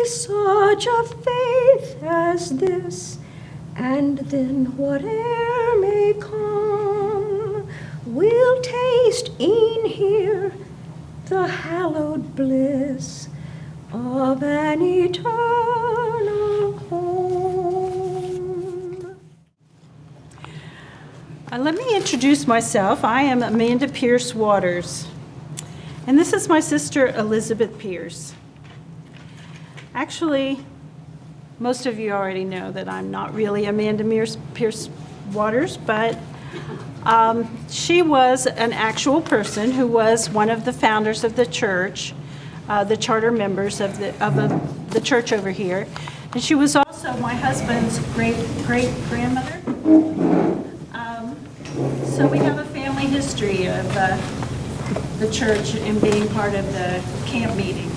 be such a faith as this, and then whate'er may come, we'll taste e'en here the hallowed bliss of an eternal home. Let me introduce myself. I am Amanda Pierce Waters, and this is my sister Elizabeth Pierce. Actually, most of you already know that I'm not really Amanda Pierce Waters, but she was an actual person who was one of the founders of the church, the charter members of the church over here. And she was also my husband's great-great-grandmother. So we have a family history of the church and being part of the camp meetings.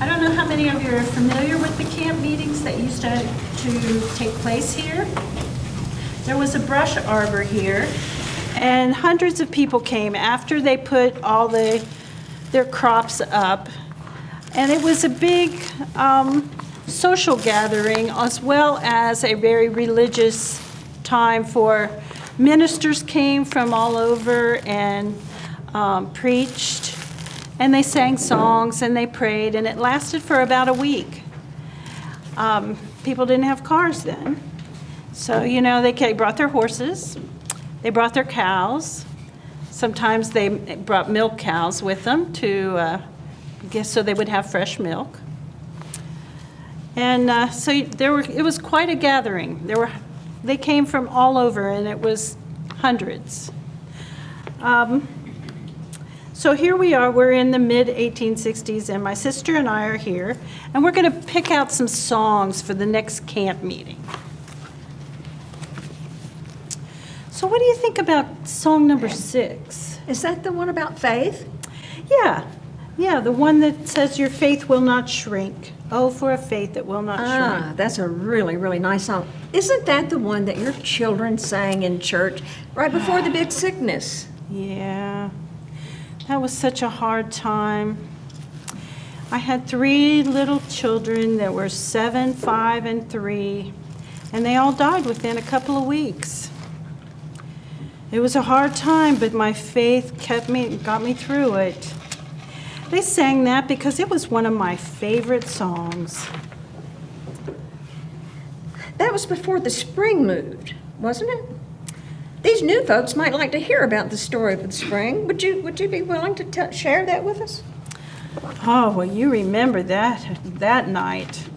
I don't know how many of you are familiar with the camp meetings that used to take place here. There was a brush arbor here, and hundreds of people came after they put all their crops up. And it was a big social gathering, as well as a very religious time for ministers came from all over and preached. And they sang songs and they prayed, and it lasted for about a week. People didn't have cars then. So, they brought their horses, they brought their cows. Sometimes they brought milk cows with them so they would have fresh milk. And so it was quite a gathering. They came from all over, and it was hundreds. So here we are, we're in the mid-1860s, and my sister and I are here, and we're going to pick out some songs for the next camp meeting. So what do you think about song number 6? Is that the one about faith? Yeah, the one that says, "Your faith will not shrink. Oh, for a faith that will not shrink." That's a really, really nice song. Isn't that the one that your children sang in church right before the big sickness? Yeah. That was such a hard time. I had 3 little children that were 7, 5, and 3, and they all died within a couple of weeks. It was a hard time, but my faith got me through it. They sang that because it was one of my favorite songs. That was before the Spring moved, wasn't it? These new folks might like to hear about the story of the Spring. Would you be willing to share that with us? Oh, well, you remember that night.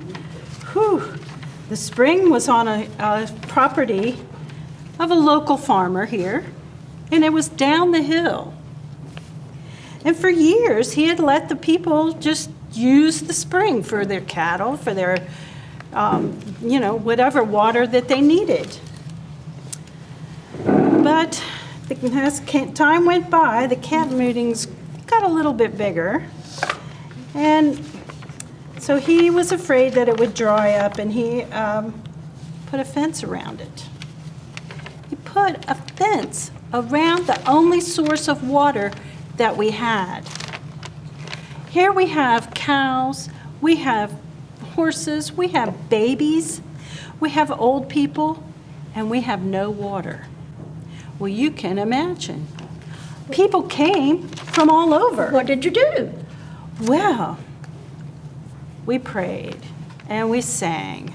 Whew. The Spring was on a property of a local farmer here, and it was down the hill. And for years, he had let the people just use the spring for their cattle, for their, whatever water that they needed. But as time went by, the camp meetings got a little bit bigger. And so he was afraid that it would dry up, and he put a fence around it. He put a fence around the only source of water that we had. Here we have cows, we have horses, we have babies, we have old people, and we have no water. Well, you can imagine. People came from all over. What did you do? Well, we prayed and we sang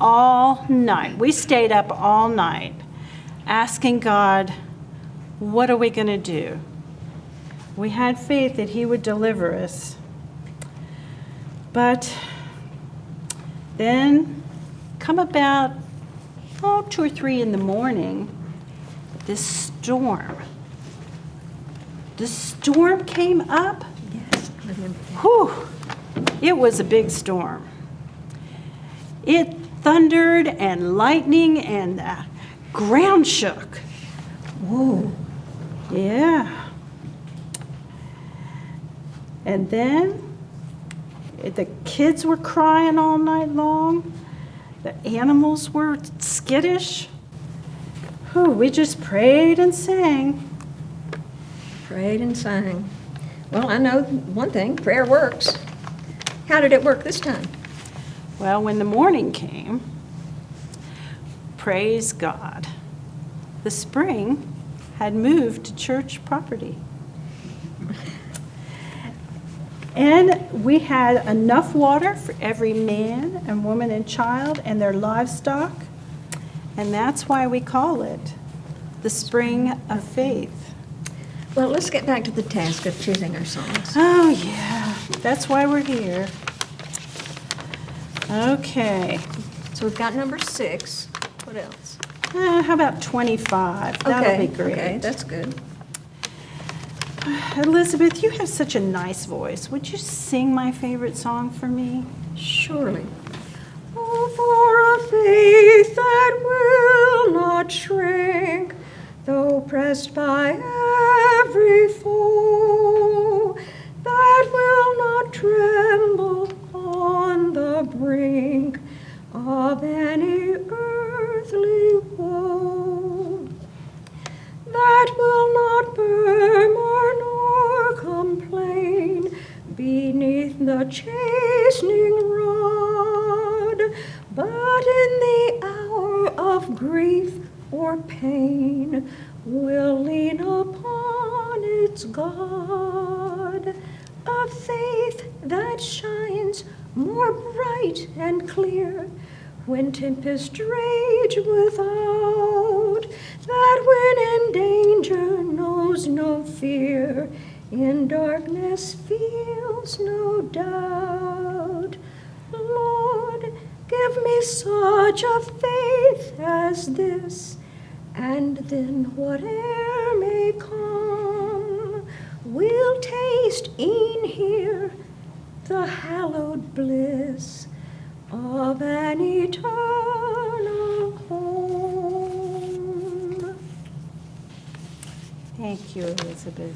all night. We stayed up all night asking God, what are we going to do? We had faith that He would deliver us. But then, come about 2 or 3 in the morning, this storm. The storm came up. Yes, I remember. Whew, it was a big storm. It thundered and lightning and the ground shook. Whoa. Yeah. And then the kids were crying all night long. The animals were skittish. We just prayed and sang. Prayed and sang. Well, I know one thing, prayer works. How did it work this time? Well, when the morning came, praise God, the spring had moved to church property. And we had enough water for every man and woman and child and their livestock. And that's why we call it the Spring of Faith. Well, let's get back to the task of choosing our songs. Oh, yeah, that's why we're here. Okay, So we've got number 6. What else? how about 25? That'll be great. Okay, that's good. Elizabeth, you have such a nice voice. Would you sing my favorite song for me? Surely. Oh, for a faith that will not shrink, though pressed by every foe, that will not tremble on the brink of any earthly woe, that will not murmur nor complain beneath the chastening rod, but in the hour of grief or pain will lean upon its God, a faith that shines more bright and clear when tempests rage without, that when in danger knows no fear, in darkness feels no doubt. Lord, give me such a faith as this, and then whate'er may come, we'll taste e'en here the hallowed bliss of an eternal home. Thank you, Elizabeth.